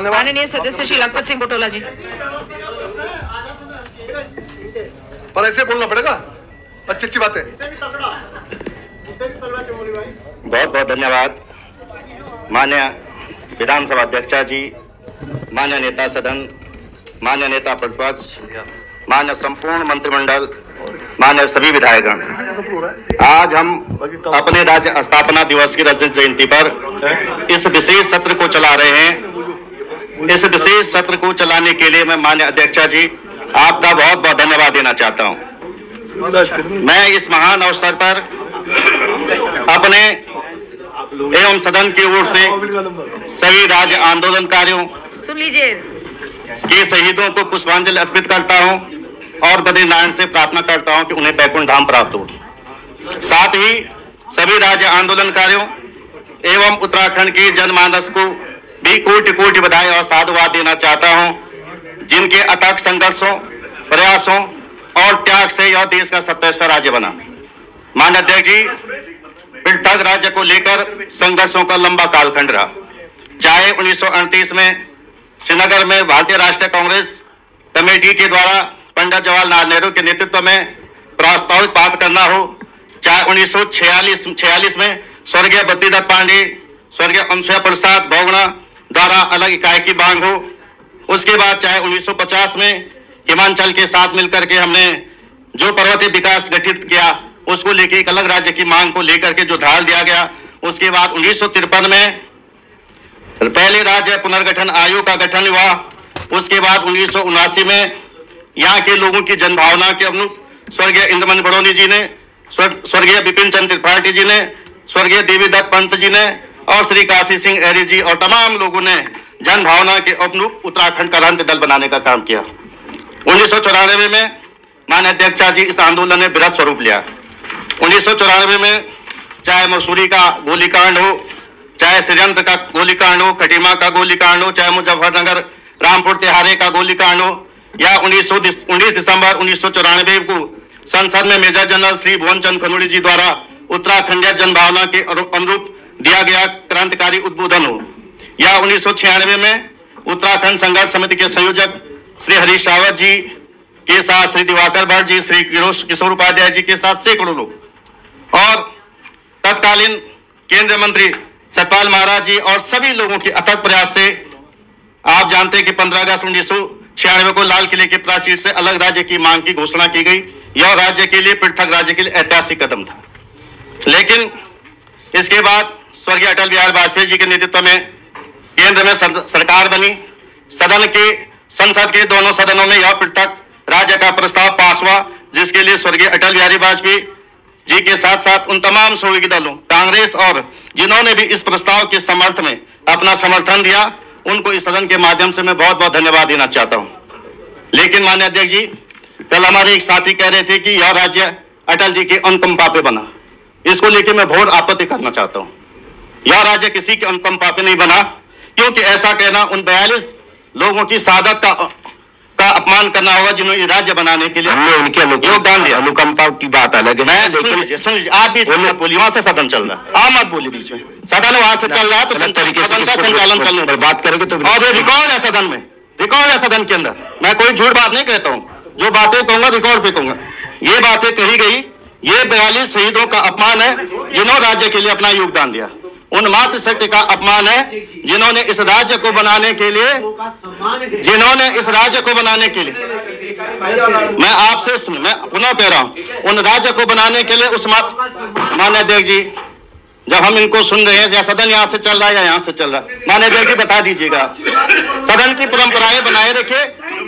माननीय सदस्य श्री लखपत सिंह बुटोला जी। और ऐसे बोलना पड़ेगा, अच्छी अच्छी बातें। बहुत बहुत धन्यवाद माननीय विधानसभा अध्यक्षा जी, माननीय नेता सदन, माननीय नेता प्रतिपक्ष, माननीय संपूर्ण मंत्रिमंडल, माननीय सभी विधायकगण। आज हम अपने राज्य स्थापना दिवस की रजत जयंती पर इस विशेष सत्र को चला रहे हैं। इस विशेष सत्र को चलाने के लिए मैं माननीय अध्यक्षा जी आपका बहुत बहुत धन्यवाद देना चाहता हूं। मैं इस महान अवसर पर अपने एवं सदन की ओर से सभी राज्य आंदोलनकारियों सुन लीजिए के शहीदों को पुष्पांजलि अर्पित करता हूं और बद्रीनारायण से प्रार्थना करता हूं कि उन्हें बैकुंठ धाम प्राप्त हो। साथ ही सभी राज्य आंदोलनकारियों एवं उत्तराखंड के जनमानस को भी कोटि कोटि बधाई और साधुवाद देना चाहता हूं, जिनके अथक संघर्षों, प्रयासों और त्याग से यह देश का 27वां राज्य बना। माननीय अध्यक्ष जी, पृथक राज्य को लेकर संघर्षों का लंबा कालखंड रहा। चाहे 1938 में श्रीनगर में भारतीय राष्ट्रीय कांग्रेस कमेटी के द्वारा पंडित जवाहरलाल नेहरू के नेतृत्व में प्रस्तावित पास करना हो, चाहे 1946 में स्वर्गीय बद्रीदत्त पांडे, स्वर्गीय अनुसुईया प्रसाद बहुगुणा द्वारा अलग इकाई की मांग हो, उसके बाद चाहे 1950 में हिमाचल के साथ मिलकर के हमने जो पर्वतीय विकास गठित किया, उसको लेकर एक अलग राज्य की मांग को लेकर के जो धार दिया गया, उसके बाद 1953 में पहले राज्य पुनर्गठन आयोग का गठन हुआ, उसके बाद 1979 में यहाँ के लोगों की जनभावना के अनुरूप स्वर्गीय इंद्रमणि बड़ौनी जी ने, स्वर्गीय बिपिन चंद्र त्रिपाठी जी ने, स्वर्गीय देवीदत्त पंत जी ने और श्री काशी सिंह ऐरी जी और तमाम लोगों ने जन भावना के अनुरूप उत्तराखंड का क्रांति दल बनाने का काम किया। 1994 में माननीय अध्यक्षा जी इस आंदोलन ने वृहद स्वरूप लिया। 1994 में चाहे मसूरी का गोलीकांड हो, चाहे षड्यंत्र का गोलीकांड हो, खटीमा का गोलीकांड हो, चाहे मुजफ्फरनगर रामपुर तिहारे का गोलीकांड हो, या 19 दिसंबर 1994 को संसद में मेजर जनरल श्री भुवन चंद्र खनूरी जी द्वारा उत्तराखंडीय जनभावना के अनुरूप दिया गया क्रांतिकारी उद्बोधन हो, या 1996 में उत्तराखंड संघर्ष समिति के संयोजक श्री हरीश रावत जी के साथ श्री दिवाकर भट्ट जी, श्री किशोर उपाध्याय जी के साथ सैकड़ों लोग और तत्कालीन केंद्रीय मंत्री सतपाल महाराज जी और सभी लोगों के अथक प्रयास से आप जानते हैं कि 15 अगस्त 1996 को लाल किले के प्राचीर से अलग राज्य की मांग की घोषणा की गई। यह राज्य के लिए, पृथक राज्य के लिए ऐतिहासिक कदम था। लेकिन इसके बाद स्वर्गीय अटल बिहारी वाजपेयी जी के नेतृत्व में केंद्र में सरकार बनी। संसद के दोनों सदनों में यह पृथक राज्य का प्रस्ताव पास हुआ, जिसके लिए स्वर्गीय अटल बिहारी वाजपेयी जी के साथ साथ उन तमाम सहयोगी दलों, कांग्रेस और जिन्होंने भी इस प्रस्ताव के समर्थ में अपना समर्थन दिया, उनको इस सदन के माध्यम से मैं बहुत बहुत धन्यवाद देना चाहता हूं। लेकिन माननीय अध्यक्ष जी, कल हमारे एक साथी कह रहे थे कि यह राज्य अटल जी के अनुकंपा पे बना। इसको लेकर मैं घोर आपत्ति करना चाहता हूं। यह राज्य किसी के अनुकंपा पे नहीं बना, क्योंकि ऐसा कहना उन 42 लोगों की शहादत का अपमान करना होगा जिन्होंने राज्य बनाने के लिए उनके योगदान दिया। अनुकंपा की बात अलग है। सुन लीजिए, आप भी बोलिए, वहां से सदन चल रहा है, आप मत बोलिए बीच में। सदन वहां से चल रहा है तो सदन का संचालन चलने पर बात करेंगे तो और रिकॉर्ड है सदन में, रिकॉर्ड है सदन के अंदर। मैं कोई झूठ बात नहीं कहता हूँ, जो बातें कहूंगा रिकॉर्ड पे कहूंगा। ये बातें कही गई, ये 42 शहीदों का अपमान है जिन्होंने राज्य के लिए अपना योगदान दिया। उन मातृशक्ति का अपमान है जिन्होंने इस राज्य को बनाने के लिए, मैं आपसे मैं पुनः कह रहा हूं, उन राज्य को बनाने के लिए उस माननीय अध्यक्ष जी, जब हम इनको सुन रहे हैं, या सदन यहाँ से चल रहा है या यहाँ से चल रहा है, माननीय अध्यक्ष जी बता दीजिएगा। सदन की परंपराएं बनाए रखे।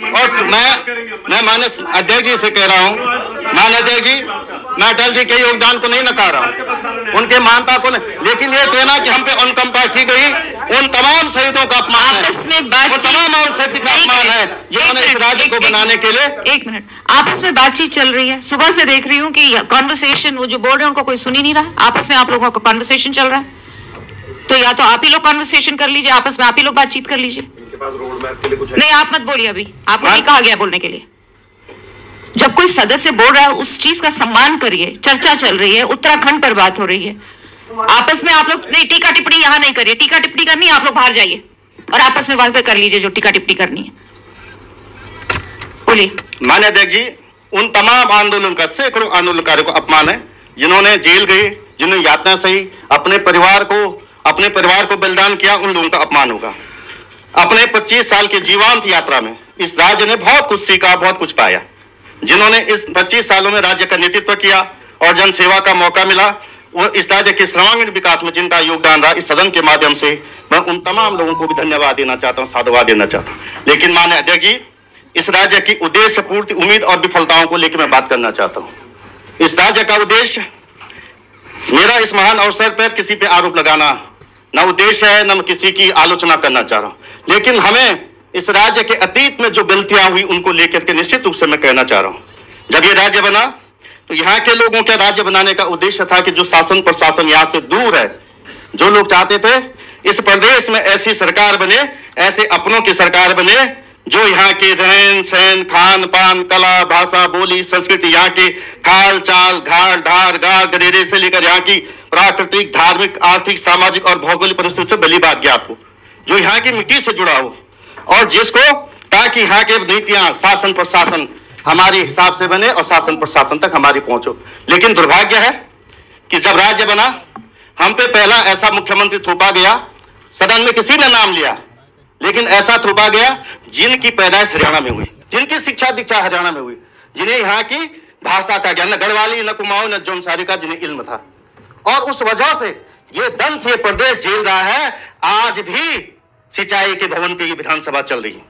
और मैं माननीय अध्यक्ष जी से कह रहा हूँ, माननीय अध्यक्ष जी, मैं अटल जी के योगदान को नहीं नकार रहा हूँ, उनके मानता को नहीं, लेकिन ये कहना कि हम पे अनुकंपा की गई, उन तमाम शहीदों का अपमान है, वो तमाम शहीद का अपमान है जिन्होंने इस राज्य को बनाने के लिए। एक मिनट, आपस में बातचीत चल रही है, सुबह से देख रही हूँ कि कॉन्वर्सेशन, वो जो बोल रहे हैं उनको कोई सुन ही नहीं रहा, आपस में आप लोगों का कॉन्वर्सेशन चल रहा है। तो या तो आप ही लोग कॉन्वर्सेशन कर लीजिए, आपस में आप ही लोग बातचीत कर लीजिए। नहीं, आप मत बोलिए, अभी आपको नहीं कहा गया बोलने के लिए। जब कोई सदस्य बोल रहा है उस चीज का सम्मान करिए। चर्चा चल रही है, उत्तराखंड पर बात हो रही है, आपस में आप लोग नहीं टीका टिप्पणी यहाँ नहीं करिए। टीका टिप्पणी करनी, आप लोग बाहर जाइए, और आपस में वहां पे कर लीजिए जो टीका टिप्पणी करनी है। बोलिए। माननीय अध्यक्ष जी, उन तमाम आंदोलन का सैकड़ों आंदोलनकारियों को अपमान है जिन्होंने जेल गए, जिन्होंने यातना सही, अपने परिवार को बलिदान किया, उन लोगों का अपमान होगा। अपने 25 साल की जीवांत यात्रा में इस राज्य ने बहुत कुछ सीखा, बहुत कुछ पाया। जिन्होंने इस 25 सालों में राज्य का नेतृत्व किया और जनसेवा का मौका मिला, वो इस राज्य के सर्वांगीण विकास में जिनका योगदान रहा, इस सदन के माध्यम से मैं उन तमाम लोगों को भी धन्यवाद देना चाहता हूं, साधुवाद देना चाहता हूं। लेकिन माननीय अध्यक्ष जी, इस राज्य की उद्देश्य पूर्ति, उम्मीद और विफलताओं को लेकर मैं बात करना चाहता हूं। इस राज्य का उद्देश्य, मेरा इस महान अवसर पर किसी पे आरोप लगाना न उद्देश्य है, न मैं किसी की आलोचना करना चाह रहा हूं, लेकिन हमें इस राज्य के अतीत में जो गलतियां हुई उनको लेकर के निश्चित रूप से मैं कहना चाह रहा हूं। जब ये राज्य बना तो यहाँ के लोगों के राज्य बनाने का उद्देश्य था कि जो शासन प्रशासन यहाँ से दूर है, जो लोग चाहते थे इस प्रदेश में ऐसी सरकार बने, ऐसे अपनों की सरकार बने जो यहाँ के रहन सहन, खान पान, कला, भाषा, बोली, संस्कृति, यहाँ के खाल चाल, घाट ढार, गार गडेरे से लेकर यहाँ की प्राकृतिक, धार्मिक, आर्थिक, सामाजिक और भौगोलिक परिस्थितियों से भली बात ज्ञात हो, जो यहाँ की मिट्टी से जुड़ा हो, और जिसको ताकि यहाँ के नीतियां, शासन प्रशासन हमारे हिसाब से बने और शासन प्रशासन तक हमारी पहुंचो। लेकिन दुर्भाग्य है कि जब राज्य बना, हम पे पहला ऐसा मुख्यमंत्री थोपा गया, सदन में किसी ने नाम लिया, लेकिन ऐसा थोपा गया जिनकी पैदाइश हरियाणा में हुई, जिनकी शिक्षा दीक्षा हरियाणा में हुई, जिन्हें यहाँ की भाषा का ज्ञान, न गढ़वाली, न कुमाऊं, न जौनसारी का जिन्हें इल्म था, और उस वजह से ये दंश ये प्रदेश झेल रहा है। आज भी सिंचाई के भवन पे ये विधानसभा चल रही है।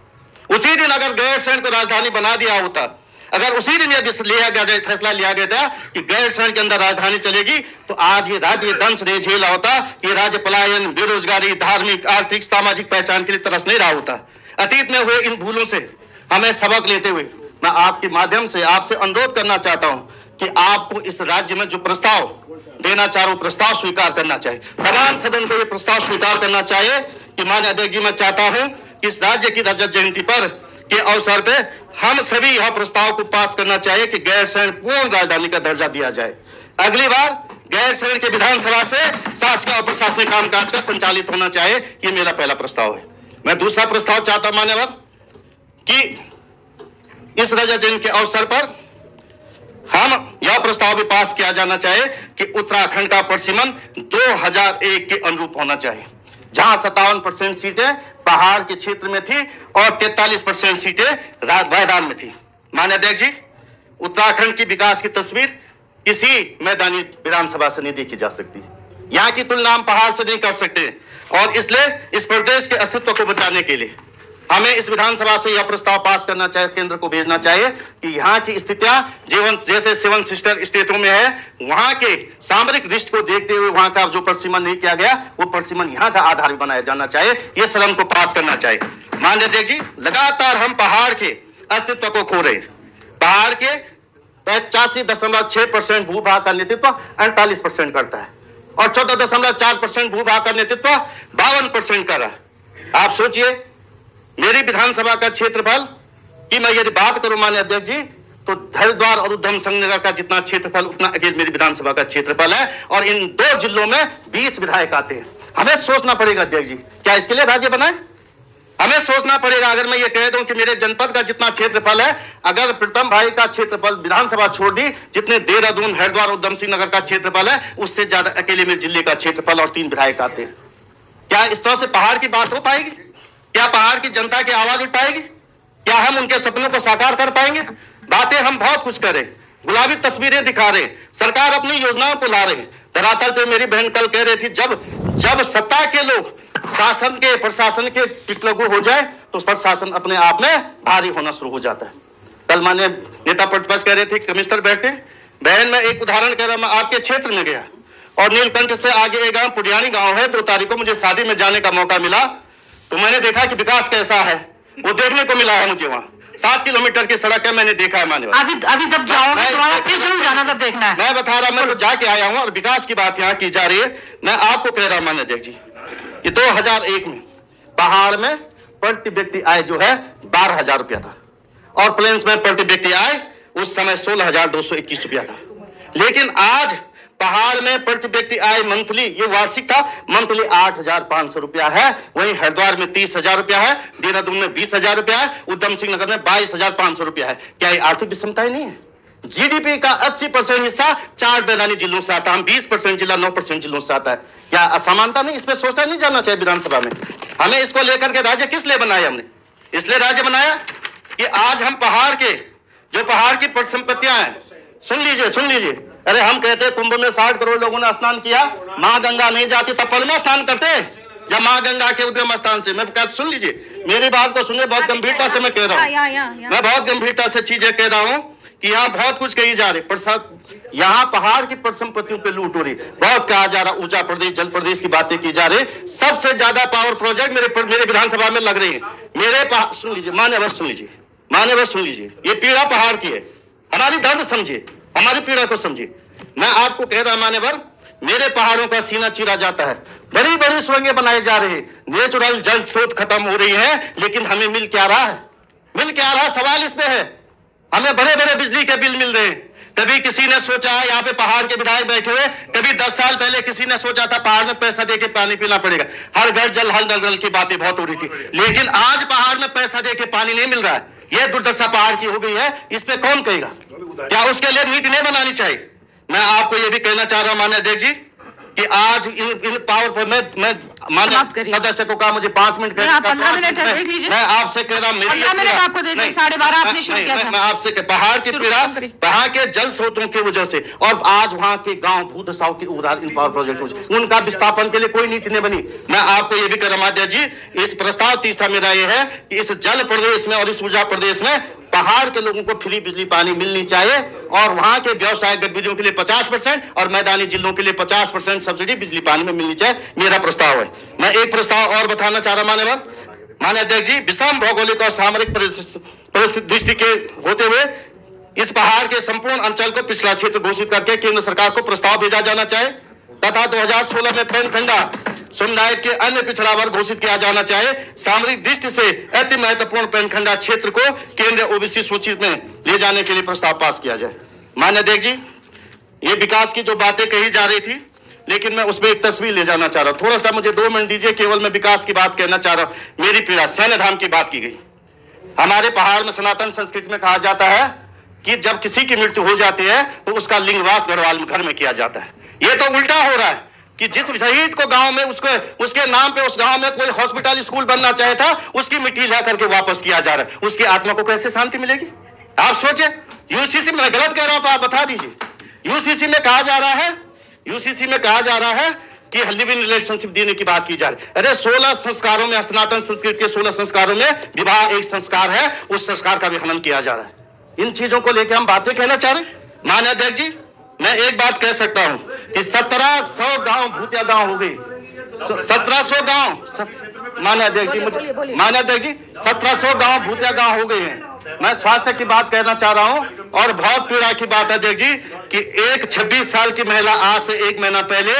उसी दिन अगर गैरसैंण को राजधानी बना दिया होता, अगर उसी दिन यह फैसला लिया गया था कि गैरसैंण के अंदर राजधानी चलेगी, तो आज ये राज्य दंश नहीं झेला होता, ये राज्य पलायन, बेरोजगारी, धार्मिक, आर्थिक, सामाजिक पहचान के लिए तरस नहीं रहा होता। अतीत में हुए इन भूलों से हमें सबक लेते हुए मैं आपके माध्यम से आपसे अनुरोध करना चाहता हूं कि आपको इस राज्य में जो प्रस्ताव देना चाह रहा हूं, प्रस्ताव स्वीकार करना चाहिए। तमाम सदन को यह प्रस्ताव स्वीकार करना चाहिए कि माननीय अध्यक्ष जी, मैं चाहता हूं कि इस राज्य की रजत जयंती पर के अवसर पे हम सभी यह प्रस्ताव को पास करना चाहिए कि गैरसैंण पूर्ण राजधानी का दर्जा दिया जाए। अगली बार गैरसैंण के विधानसभा से शासकीय और प्रशासनिक कामकाज का संचालित होना चाहिए। ये मेरा पहला प्रस्ताव है। मैं दूसरा प्रस्ताव चाहता हूं मान्यवर कि इस रजत जयंती के अवसर पर हम यह प्रस्ताव भी पास किया जाना चाहिए कि उत्तराखंड का परिसीमन 2001 के अनुरूप होना चाहिए, जहां 57% सीटें पहाड़ के क्षेत्र में थी और 43% सीटें मैदान में थी। माननीय अध्यक्ष जी, उत्तराखंड की विकास की तस्वीर किसी मैदानी विधानसभा से नहीं देखी जा सकती। यहाँ की तुलना हम पहाड़ से नहीं कर सकते, और इसलिए इस प्रदेश के अस्तित्व को बचाने के लिए हमें इस विधानसभा से यह प्रस्ताव पास करना चाहिए, केंद्र को भेजना चाहिए कि यहाँ की स्थितियां जीवन जैसे 7 सिस्टर स्टेटों में है, वहां के सामरिक दृष्टि को देखते हुए वहां का जो परिसीमन नहीं किया गया, वो परिसीमन यहाँ का आधार भी बनाया जाना चाहिए। ये सदन को पास करना चाहिए। माननीय अध्यक्ष जी, लगातार हम पहाड़ के अस्तित्व को खो रहे हैं। पहाड़ के 85.6% भूभाग का नेतृत्व 48% करता है, और 14.4% भूभाग का नेतृत्व 52% कर रहा है। आप सोचिए, मेरी विधानसभा का क्षेत्रफल की मैं यदि बात करूं माननीय अध्यक्ष जी, तो हरिद्वार और उधम सिंह नगर का जितना क्षेत्रफल उतना मेरी विधानसभा का क्षेत्रफल है, और इन 2 जिलों में 20 विधायक आते हैं। हमें सोचना पड़ेगा अध्यक्ष जी, क्या इसके लिए राज्य बनाए? हमें सोचना पड़ेगा। अगर मैं ये कह दूं कि मेरे जनपद का जितना क्षेत्रफल है, अगर प्रीतम भाई का क्षेत्रफल विधानसभा छोड़ दी, जितने देहरादून, हरिद्वार और उधम सिंह नगर का क्षेत्रफल है, उससे ज्यादा अकेले मेरे जिले का क्षेत्रफल और 3 विधायक आते हैं। क्या इस तरह से पहाड़ की बात हो पाएगी? क्या पहाड़ की जनता की आवाज उठ पाएगी? क्या हम उनके सपनों को साकार कर पाएंगे? बातें हम बहुत कुछ करें, गुलाबी तस्वीरें दिखा रहे, सरकार अपनी योजनाओं को ला रहे, धरातल पे मेरी बहन कल कह रही थी, जब सत्ता के लोग शासन के प्रशासन के पिछलगू हो जाए तो प्रशासन अपने आप में भारी होना शुरू हो जाता है। कल माननीय नेता प्रतिपक्ष कह रहे थे कमिश्नर बैठे, बहन मैं एक उदाहरण कह रहा, मैं आपके क्षेत्र में गया और नीलकंठ से आगे एक गांव पुडियानी गांव है, 2 तारीख को मुझे शादी में जाने का मौका मिला, तो मैंने देखा कि विकास कैसा है वो देखने को मिला है मुझे। वहां 7 किलोमीटर की सड़क है, मैंने देखा है मान्यवर। अभी जब जाओगे तो फिर जरूर जाना, तब देखना है। मैं बता रहा, मैं तो जाके आया हूं और विकास की बात यहाँ की जा रही है। मैं आपको कह रहा हूं मान्य अध्यक्ष जी कि 2001 में पहाड़ में प्रति व्यक्ति आय जो है 12,000 रुपया था, और प्लेन्स में प्रति व्यक्ति आय उस समय 16,221 रुपया था। लेकिन आज पहाड़ में प्रति व्यक्ति आय मंथली, ये वार्षिक था, मंथली 8,500 रुपया है। वहीं हरिद्वार में 30,000 रुपया है, देहरादून में 20,000 रुपया है, उधम सिंह नगर में 22,500 रुपया है। क्या ये आर्थिक विषमताएं नहीं है? जीडीपी का 80% हिस्सा 4 मैदानी जिलों से आता है, हम 20% जिला 9% जिलों से आता है। क्या असमानता नहीं? इसमें सोचना नहीं जाना चाहिए विधानसभा में। हमें इसको लेकर के राज्य किस लिए बनाया? हमने इसलिए राज्य बनाया कि आज हम पहाड़ के, जो पहाड़ की परिसंपत्तियां हैं, सुन लीजिए। अरे हम कहते हैं कुंभ में 60 करोड़ लोगों ने स्नान किया, माँ गंगा नहीं जाती तब पल में स्नान करते, जब माँ गंगा के उद्गम स्थान से। मैं सुन लीजिए, मेरी बात को सुनिए, बहुत गंभीरता से मैं कह रहा हूँ, मैं बहुत गंभीरता से चीजें कह रहा हूँ कि यहाँ बहुत कुछ कही जा रही, पर यहाँ पहाड़ की परिसंपत्तियों पे लूट हो रही, बहुत कहा जा रहा, ऊर्जा प्रदेश, जल प्रदेश की बातें की जा रही। सबसे ज्यादा पावर प्रोजेक्ट मेरे विधानसभा में लग रही है। सुन लीजिए, मान्यवर सुन लीजिए, ये पीड़ा पहाड़ की है, हमारी दर्द समझिए, हमारी पीड़ा को समझिए। मैं आपको कह रहा मान्यवर, मेरे पहाड़ों का सीना चीरा जाता है, बड़ी बड़ी सुरंगें बनाई जा रही है, नेचुरल जल स्रोत खत्म हो रही है, लेकिन हमें मिल क्या रहा है? सवाल इसमें है, हमें बड़े बड़े बिजली के बिल मिल रहे हैं। कभी किसी ने सोचा है, यहाँ पे पहाड़ के विधायक बैठे हुए, कभी 10 साल पहले किसी ने सोचा था पहाड़ में पैसा देके पानी पीना पड़ेगा, हर घर जल हर नल की बातें बहुत हो रही थी, लेकिन आज पहाड़ में पैसा देके पानी नहीं मिल रहा है। यह दुर्दशा पहाड़ की हो गई है, इस पे कौन कहेगा? क्या उसके लिए नीति नहीं बनानी चाहिए? मैं आपको यह भी कहना चाह रहा हूं मान्य अध्यक्ष जी कि आज इन पावर पर मैं मान्य सदस्य को कहा मुझे 5 मिनट 15 मिनट है, देख लीजिए। मैं आपसे कह रहा हूं, मेरी 15 मिनट आपको दे दें, 12:30 आपने शुरू किया था। मैं आपसे पहाड़ की पीड़ा, पहाड़ के जल स्रोतों की वजह से, और आज वहां के गांव भूदशाओं की उड़ान इन पावर प्रोजेक्ट, उनका विस्थापन के लिए कोई नीति नहीं बनी। मैं आपको यह भी कह रहा हूं जी, इस प्रस्ताव तीसरा मेरा यह है कि इस जल प्रदेश में और इस ऊर्जा प्रदेश में पहाड़ के लोगों को फ्री बिजली पानी मिलनी चाहिए, और वहां के व्यवसाय गतिविधियों के लिए 50% और मैदानी जिलों के लिए 50% सब्सिडी बिजली पानी में मिलनी चाहिए, मेरा प्रस्ताव है। मैं एक प्रस्ताव और बताना चाह रहा मान्य अध्यक्ष जी, विषम भौगोलिक और सामरिक परिस्थिति के होते हुए इस पहाड़ के संपूर्ण अंचल को पिछड़ा क्षेत्र घोषित करके केंद्र सरकार को प्रस्ताव भेजा जाना चाहिए, तथा 2016 में पेनखंडा समुदाय के अन्य पिछड़ा वर्ग घोषित किया जाना चाहिए। सामरिक दृष्टि से अति महत्वपूर्ण पेनखंडा क्षेत्र को केंद्रीय ओबीसी सूची में ले जाने के लिए प्रस्ताव पास किया जाए। मान्य अध्यक्ष जी, ये विकास की जो बातें कही जा रही थी, लेकिन मैं उसमें एक तस्वीर ले जाना चाह रहा हूं। थोड़ा सा मुझे 2 मिनट दीजिए, केवल मैं विकास की बात कहना चाह रहा हूं। मेरी पीड़ा सैन्य धाम की बात की गई। हमारे पहाड़ में सनातन संस्कृति में कहा जाता है कि जब किसी की मृत्यु हो जाती है तो उसका लिंगवास घर में किया जाता है। ये तो उल्टा हो रहा है कि जिस शहीद को गांव में उसके नाम पे उस गांव में कोई हॉस्पिटल स्कूल बनना चाहे था, उसकी मिट्टी ला करके वापस किया जा रहा है। उसकी आत्मा को कैसे शांति मिलेगी? आप सोचे। यूसीसी में गलत कह रहा हूं तो आप बता दीजिए। यूसीसी में कहा जा रहा है कि लिव इन रिलेशनशिप देने की बात की जा रही है। अरे 16 संस्कारों में, सनातन संस्कृति के 16 संस्कारों में विवाह एक संस्कार है, उस संस्कार का भी हनन किया जा रहा है। इन चीजों को लेकर हम बातें कहना चाह रहे हैं। मान्य अध्यक्ष जी, मैं एक बात कह सकता हूं कि 1700 गांव भूतिया गांव हो गई। 1700 गांव, मान्य अध्यक्ष जी, 1700 गांव भूतिया गांव हो गए हैं। मैं स्वास्थ्य की बात कहना चाह रहा हूं, और बहुत पीड़ा की बात है अध्यक्ष जी कि एक 26 साल की महिला आज से 1 महीना पहले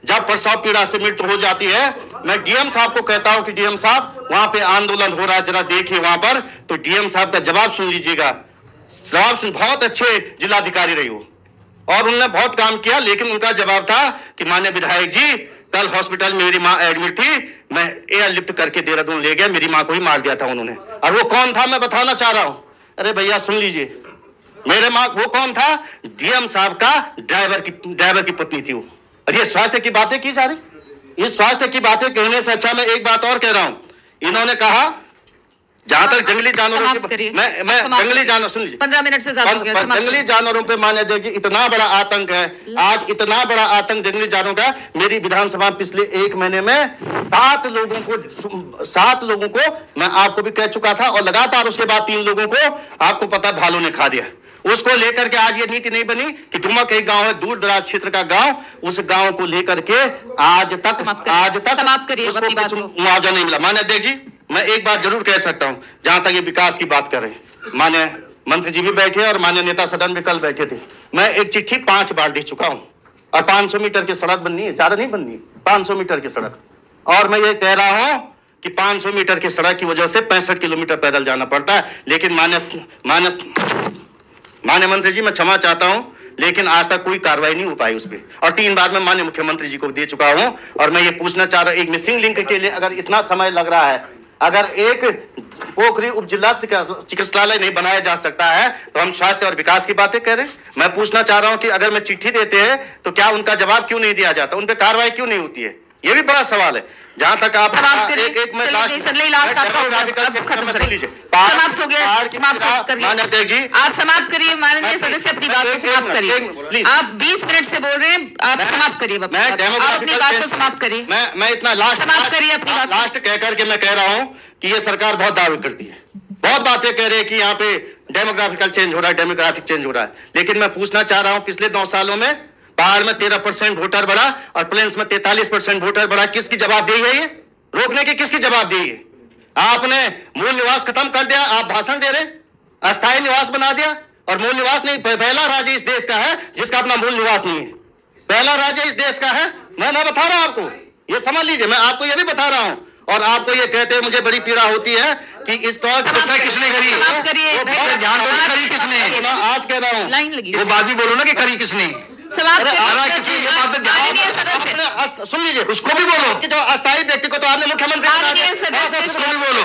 जब प्रसव पीड़ा से मृत्यु हो जाती है, मैं डीएम साहब को कहता हूं कि डीएम साहब वहां पे आंदोलन हो रहा है, जरा देखिए वहां पर। तो डीएम साहब का जवाब सुन लीजिएगा। बहुत अच्छे जिलाधिकारी रही हो और उन्होंने बहुत काम किया, लेकिन उनका जवाब था कि माननीय विधायक जी, कल हॉस्पिटल में मेरी मां एडमिट थी, मैं एयरलिफ्ट करके देहरादून ले गया, मेरी मां को ही मार दिया था उन्होंने। और वो कौन था मैं बताना चाह रहा हूं। अरे भैया सुन लीजिए, मेरे मां वो कौन था? डीएम साहब का ड्राइवर की पत्नी थी वो। और ये स्वास्थ्य की बातें की जा रही। इस स्वास्थ्य की बातें कहने से अच्छा मैं एक बात और कह रहा हूं। इन्होंने कहा जहां तक जंगली जानवरों की, मैं जंगली जानवर, सुन लीजिए, 15 मिनट से ज्यादा हो गया। जंगली जानवरों पे मान्य अध्यक्ष जी इतना बड़ा आतंक है, आज इतना बड़ा आतंक जंगली जानवरों का। मेरी विधानसभा पिछले 1 महीने में 7 लोगों को मैं आपको भी कह चुका था, और लगातार उसके बाद 3 लोगों को आपको पता भालू ने खा दिया। उसको लेकर के आज ये नीति नहीं बनी कि डुमक एक गांव है, दूर दराज क्षेत्र का गांव, उस गांव को लेकर के आज तक मुआवजा नहीं मिला। मान्य अध्यक्ष जी, मैं एक बात जरूर कह सकता हूं, जहां तक ये विकास की बात कर रहे हैं, मान्य मंत्री जी भी बैठे और मान्य नेता सदन भी कल बैठे थे। मैं एक चिट्ठी 5 बार दे चुका हूं, और 500 मीटर की सड़क बननी है, ज्यादा नहीं बननी है, 500 मीटर की सड़क। और मैं ये कह रहा हूं कि 500 मीटर की सड़क की वजह से 65 किलोमीटर पैदल जाना पड़ता है। लेकिन मान्य मंत्री जी, मैं क्षमा चाहता हूं लेकिन आज तक कोई कार्रवाई नहीं हो पाई उस पर। और 3 बार मैं माननीय मुख्यमंत्री जी को दे चुका हूं। और मैं ये पूछना चाह रहा हूं, एक मिसिंग लिंक के लिए अगर इतना समय लग रहा है, अगर एक पोखरी उप जिला चिकित्सालय नहीं बनाया जा सकता है तो हम स्वास्थ्य और विकास की बातें कर रहे हैं। मैं पूछना चाह रहा हूं कि अगर मैं चिट्ठी देते हैं तो क्या उनका जवाब क्यों नहीं दिया जाता, उन पर कार्रवाई क्यों नहीं होती है? ये भी बड़ा सवाल है। जहां तक आप समाप्त हो गया, अध्यक्ष जी आप समाप्त करिए। माननीय सदस्य अपनी बात को समाप्त करिए। आप 20 मिनट से बोल रहे हैं, आप समाप्त करिए। आप अपनी बात को समाप्त करिए। मैं इतना लास्ट समाप्त करिए अपनी बात। लास्ट कह करके मैं कह रहा हूं कि ये सरकार बहुत दावे करती है, बहुत बातें कह रही है कि यहाँ पे डेमोग्राफिकल चेंज हो रहा है, डेमोग्राफिक चेंज हो रहा है। लेकिन मैं पूछना चाह रहा हूं, पिछले 9 सालों में पहाड़ में 13% वोटर बढ़ा और प्लेन्स में 43% वोटर बढ़ा। किसकी जवाबदेही है ये? रोकने की किसकी जवाबदेही है? आपने मूल निवास खत्म कर दिया, आप भाषण दे रहे, अस्थायी निवास बना दिया। और मूल निवास नहीं, पहला राज्य इस देश का है जिसका अपना मूल निवास नहीं है। पहला राज्य इस देश का है। मैं बता रहा हूं आपको, ये समझ लीजिए, मैं आपको ये भी बता रहा हूं। और आपको ये कहते हैं मुझे बड़ी पीड़ा होती है कि इस तौर किसने करी, ध्यान दो करी किसने। आज कह रहा हूँ लाइन लगी, वो बात भी बोलो ना कि करी किसने। समाप्त सुन लीजिए, उसको भी बोलो। अस्थायी व्यक्ति को तो आपने मुख्यमंत्री बोलो।